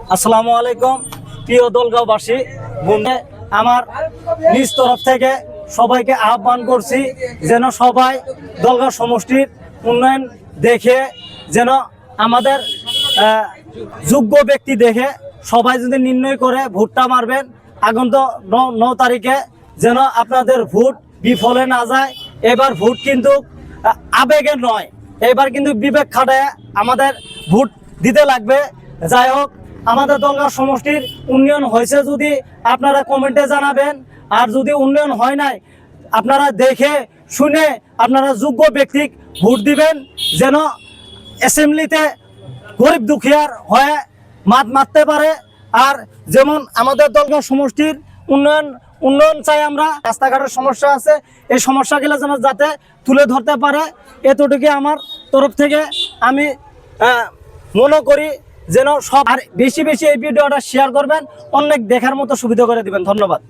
আসসালামু আলাইকুম প্রিয় দলগাঁওবাসী বন্ধু, আমার নিজ তরফ থেকে সবাইকে আহ্বান করছি যেন সবাই দলগাঁও সমষ্টির উন্নয়ন দেখে যেন আমাদের যোগ্য ব্যক্তি দেখে সবাই যদি নির্ণয় করে ভোটটা মারবেন। আগন্ত 9 তারিখে যেন আপনাদের ভোট বিফলে না যায়। এবার ভোট কিন্তু আবেগের নয়, এবার কিন্তু বিবেক খাটায় আমাদের ভোট দিতে লাগবে। যাই হোক, আমাদের দলগাঁও সমষ্টির উন্নয়ন হয়েছে যদি আপনারা কমেন্টে জানাবেন, আর যদি উন্নয়ন হয় নাই আপনারা দেখে শুনে আপনারা যোগ্য ব্যক্তি ভোট দিবেন যেন অ্যাসেম্বলিতে গরিব দুঃখীয়ার হয়ে মাত মারতে পারে। আর যেমন আমাদের দলগাঁও সমষ্টির উন্নয়ন চাই আমরা, রাস্তাঘাটের সমস্যা আছে, এই সমস্যাগুলো যেন যাতে তুলে ধরতে পারে, এতটুকু আমার তরফ থেকে আমি মনে করি। যেন সব আর বেশি বেশি এই ভিডিওটা শেয়ার করবেন, অনেক দেখার মতো সুবিধা করে দিবেন। ধন্যবাদ।